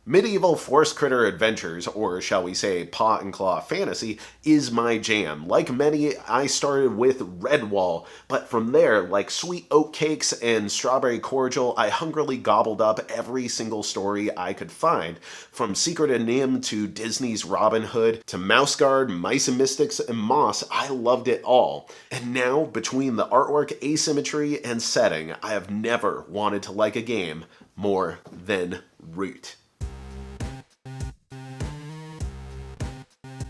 Medieval Forest Critter Adventures, or shall we say Paw and Claw Fantasy, is my jam. Like many, I started with Redwall, but from there, like Sweet Oat Cakes and Strawberry Cordial, I hungrily gobbled up every single story I could find. From Secret of Nim to Disney's Robin Hood to Mouse Guard, Mice and Mystics, and Moss, I loved it all. And now, between the artwork, asymmetry, and setting, I have never wanted to like a game more than Root.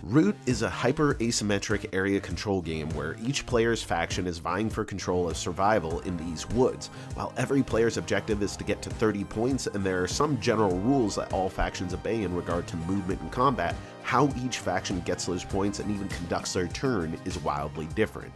Root is a hyper-asymmetric area control game where each player's faction is vying for control of survival in these woods, while every player's objective is to get to 30 points, and there are some general rules that all factions obey in regard to movement and combat. How each faction gets those points and even conducts their turn is wildly different.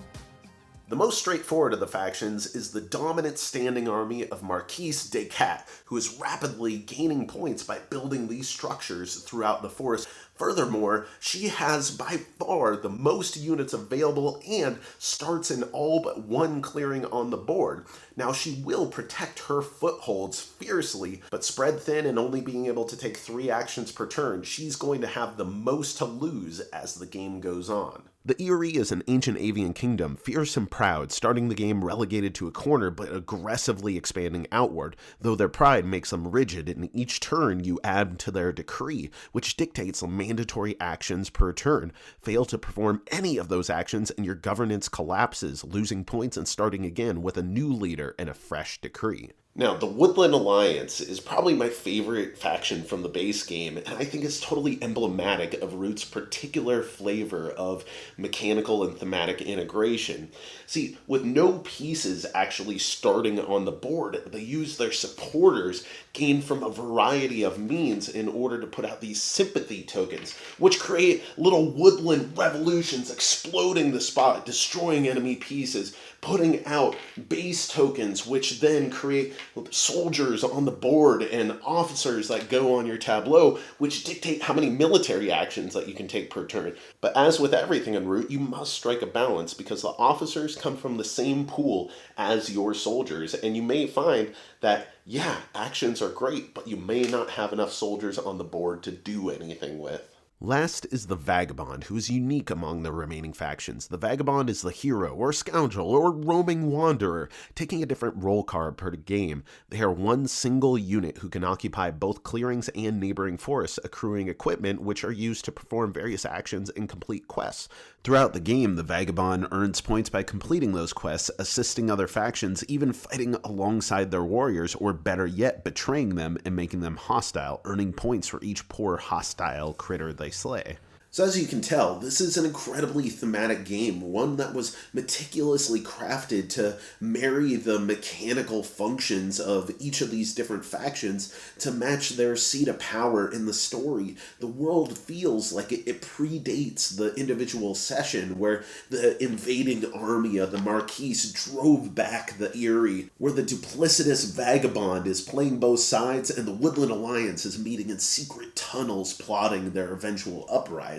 The most straightforward of the factions is the dominant standing army of Marquise Descartes, who is rapidly gaining points by building these structures throughout the forest. Furthermore, she has by far the most units available and starts in all but one clearing on the board. Now, she will protect her footholds fiercely, but spread thin and only being able to take 3 actions per turn, she's going to have the most to lose as the game goes on. The Eyrie is an ancient avian kingdom, fierce and proud, starting the game relegated to a corner but aggressively expanding outward, though their pride makes them rigid, and each turn you add to their decree, which dictates the mandatory actions per turn. Fail to perform any of those actions and your governance collapses, losing points and starting again with a new leader and a fresh decree. Now, the Woodland Alliance is probably my favorite faction from the base game, and I think it's totally emblematic of Root's particular flavor of mechanical and thematic integration. See, with no pieces actually starting on the board, they use their supporters gained from a variety of means in order to put out these sympathy tokens, which create little woodland revolutions, exploding the spot, destroying enemy pieces, putting out base tokens, which then create soldiers on the board and officers that go on your tableau, which dictate how many military actions that you can take per turn. But as with everything in Root, you must strike a balance because the officers come from the same pool as your soldiers, and you may find that, yeah, actions are great, but you may not have enough soldiers on the board to do anything with. Last is the Vagabond, who is unique among the remaining factions. The Vagabond is the hero, or scoundrel, or roaming wanderer, taking a different role card per game. They are one single unit who can occupy both clearings and neighboring forests, accruing equipment which are used to perform various actions and complete quests. Throughout the game, the Vagabond earns points by completing those quests, assisting other factions, even fighting alongside their warriors, or better yet, betraying them and making them hostile, earning points for each poor hostile critter they slay. So as you can tell, this is an incredibly thematic game, one that was meticulously crafted to marry the mechanical functions of each of these different factions to match their seat of power in the story. The world feels like it predates the individual session where the invading army of the Marquise drove back the Eyrie, where the duplicitous Vagabond is playing both sides and the Woodland Alliance is meeting in secret tunnels plotting their eventual uprising.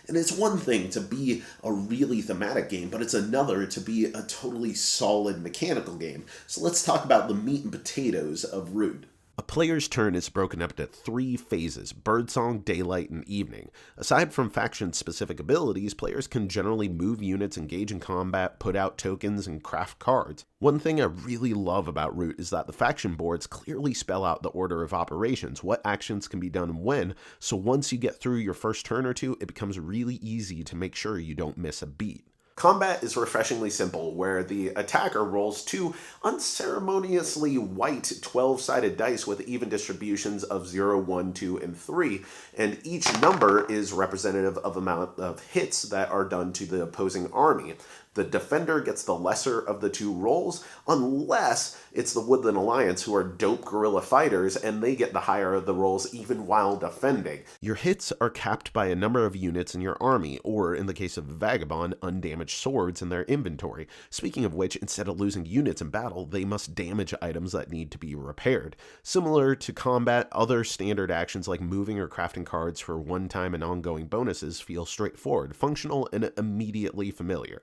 And it's one thing to be a really thematic game, but it's another to be a totally solid mechanical game. So let's talk about the meat and potatoes of Root. A player's turn is broken up into 3 phases: Birdsong, Daylight, and Evening. Aside from faction-specific abilities, players can generally move units, engage in combat, put out tokens, and craft cards. One thing I really love about Root is that the faction boards clearly spell out the order of operations, what actions can be done and when, so once you get through your first turn or two, it becomes really easy to make sure you don't miss a beat. Combat is refreshingly simple, where the attacker rolls 2 unceremoniously white 12-sided dice with even distributions of 0, 1, 2, and 3, and each number is representative of the amount of hits that are done to the opposing army. The defender gets the lesser of the 2 rolls, unless it's the Woodland Alliance, who are dope guerrilla fighters, and they get the higher of the rolls even while defending. Your hits are capped by a number of units in your army, or in the case of the Vagabond, undamaged swords in their inventory. Speaking of which, instead of losing units in battle, they must damage items that need to be repaired. Similar to combat, other standard actions like moving or crafting cards for one-time and ongoing bonuses feel straightforward, functional, and immediately familiar.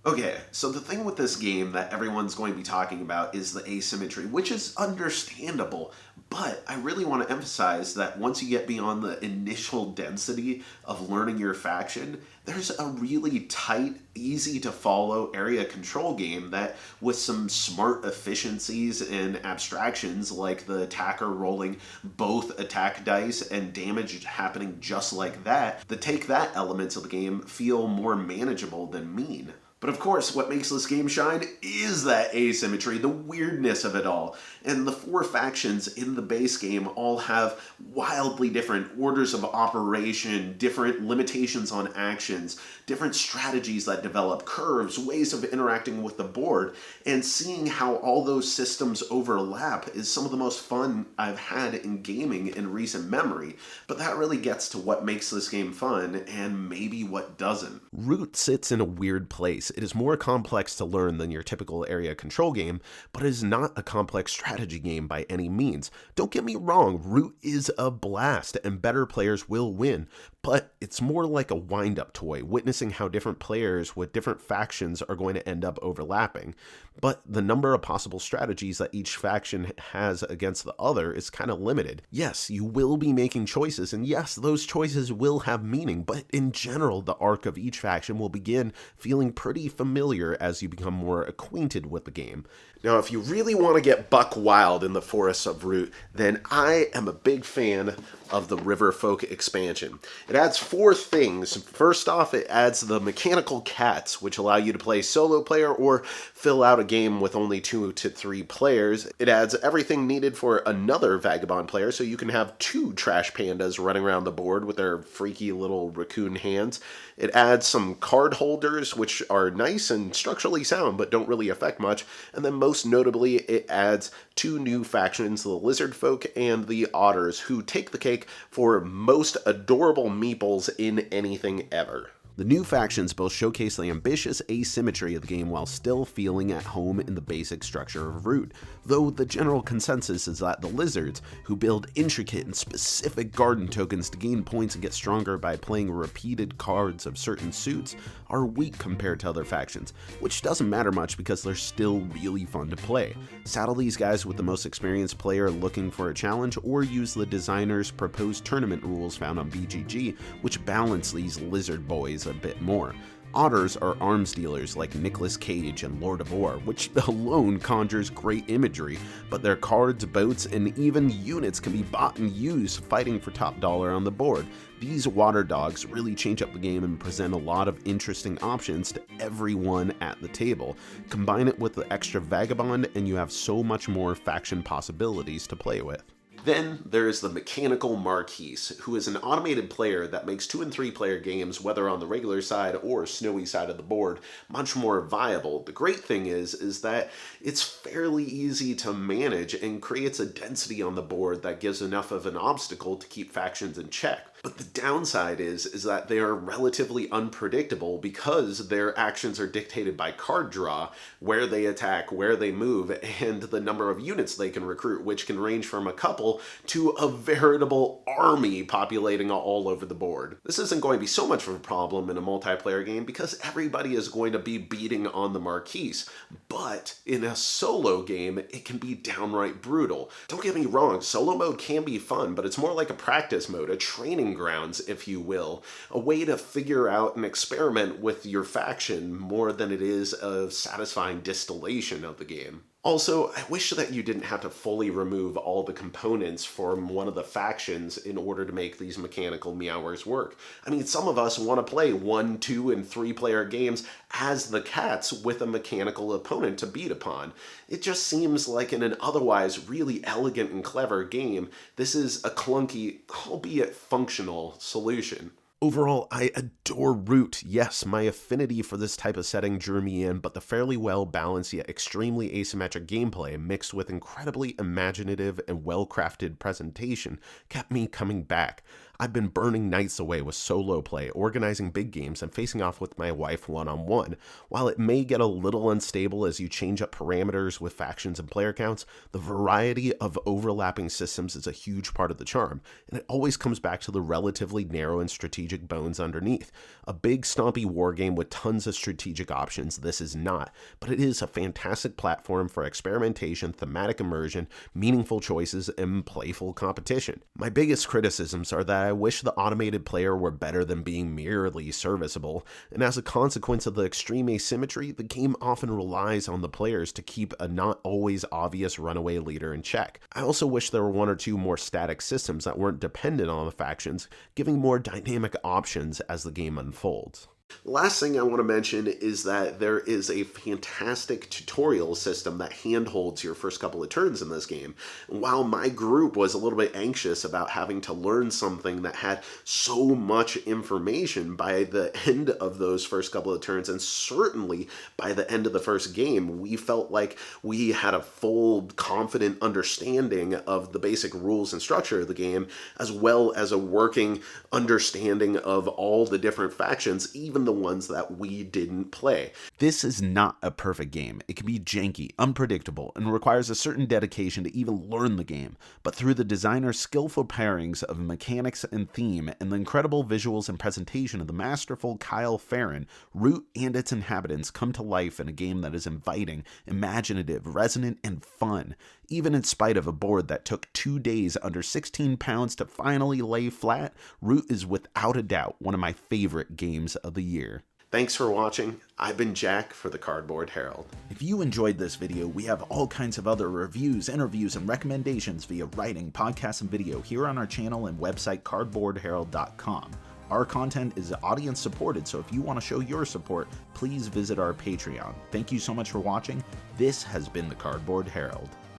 Okay, so the thing with this game that everyone's going to be talking about is the asymmetry, which is understandable, but I really want to emphasize that once you get beyond the initial density of learning your faction, there's a really tight, easy to follow area control game that, with some smart efficiencies and abstractions like the attacker rolling both attack dice and damage happening just like that take that elements of the game feel more manageable than mean. But of course, what makes this game shine is that asymmetry, the weirdness of it all. And the four factions in the base game all have wildly different orders of operation, different limitations on actions, different strategies that develop, curves, ways of interacting with the board. And seeing how all those systems overlap is some of the most fun I've had in gaming in recent memory. But that really gets to what makes this game fun and maybe what doesn't. Root sits in a weird place. It is more complex to learn than your typical area control game, but it is not a complex strategy game by any means. Don't get me wrong, Root is a blast and better players will win, but it's more like a wind-up toy, witnessing how different players with different factions are going to end up overlapping. But the number of possible strategies that each faction has against the other is kind of limited. Yes, you will be making choices, and yes, those choices will have meaning, but in general, the arc of each faction will begin feeling pretty familiar as you become more acquainted with the game. Now, if you really want to get buck wild in the forests of Root, then I am a big fan of the Riverfolk Expansion. It adds 4 things. First off, it adds the mechanical cats, which allow you to play solo player or fill out a game with only 2 to 3 players. It adds everything needed for another vagabond player, so you can have 2 trash pandas running around the board with their freaky little raccoon hands. It adds some card holders, which are nice and structurally sound, but don't really affect much. And then most notably, it adds 2 new factions, the Lizard Folk and the Otters, who take the cake for most adorable meeples in anything ever. The new factions both showcase the ambitious asymmetry of the game while still feeling at home in the basic structure of Root, though the general consensus is that the Lizards, who build intricate and specific garden tokens to gain points and get stronger by playing repeated cards of certain suits, are weak compared to other factions, which doesn't matter much because they're still really fun to play. Saddle these guys with the most experienced player looking for a challenge, or use the designer's proposed tournament rules found on BGG, which balance these lizard boys a bit more. Otters are arms dealers like Nicolas Cage and Lord of War, which alone conjures great imagery, but their cards, boats, and even units can be bought and used fighting for top dollar on the board. These water dogs really change up the game and present a lot of interesting options to everyone at the table. Combine it with the extra vagabond and you have so much more faction possibilities to play with. Then there is the Mechanical Marquise, who is an automated player that makes 2 and 3 player games, whether on the regular side or snowy side of the board, much more viable. The great thing is that it's fairly easy to manage and creates a density on the board that gives enough of an obstacle to keep factions in check. But the downside is that they are relatively unpredictable because their actions are dictated by card draw, where they attack, where they move, and the number of units they can recruit, which can range from a couple to a veritable army populating all over the board. This isn't going to be so much of a problem in a multiplayer game because everybody is going to be beating on the Marquise, but in a solo game, it can be downright brutal. Don't get me wrong, solo mode can be fun, but it's more like a practice mode, a training grounds, if you will, a way to figure out and experiment with your faction more than it is a satisfying distillation of the game. Also, I wish that you didn't have to fully remove all the components from one of the factions in order to make these mechanical meowers work. I mean, some of us want to play 1, 2, and 3 player games as the cats with a mechanical opponent to beat upon. It just seems like in an otherwise really elegant and clever game, this is a clunky, albeit functional, solution. Overall, I adore Root. Yes, my affinity for this type of setting drew me in, but the fairly well-balanced yet extremely asymmetric gameplay mixed with incredibly imaginative and well-crafted presentation kept me coming back. I've been burning nights away with solo play, organizing big games, and facing off with my wife one-on-one. While it may get a little unstable as you change up parameters with factions and player counts, the variety of overlapping systems is a huge part of the charm, and it always comes back to the relatively narrow and strategic bones underneath. A big stompy wargame with tons of strategic options, this is not, but it is a fantastic platform for experimentation, thematic immersion, meaningful choices, and playful competition. My biggest criticisms are that I wish the automated player were better than being merely serviceable, and as a consequence of the extreme asymmetry, the game often relies on the players to keep a not always obvious runaway leader in check. I also wish there were one or two more static systems that weren't dependent on the factions, giving more dynamic options as the game unfolds. The last thing I want to mention is that there is a fantastic tutorial system that handholds your first couple of turns in this game. While my group was a little bit anxious about having to learn something that had so much information by the end of those first couple of turns, and certainly by the end of the first game, we felt like we had a full, confident understanding of the basic rules and structure of the game, as well as a working understanding of all the different factions, even the ones that we didn't play. This is not a perfect game. It can be janky, unpredictable, and requires a certain dedication to even learn the game, but through the designer's skillful pairings of mechanics and theme and the incredible visuals and presentation of the masterful Kyle Ferrin, Root and its inhabitants come to life in a game that is inviting, imaginative, resonant, and fun. Even in spite of a board that took 2 days under 16 pounds to finally lay flat, Root is without a doubt one of my favorite games of the year. Thanks for watching. I've been Jack for the Cardboard Herald. If you enjoyed this video, we have all kinds of other reviews, interviews, and recommendations via writing, podcasts, and video here on our channel and website cardboardherald.com. Our content is audience supported, so if you want to show your support, please visit our Patreon. Thank you so much for watching. This has been the Cardboard Herald.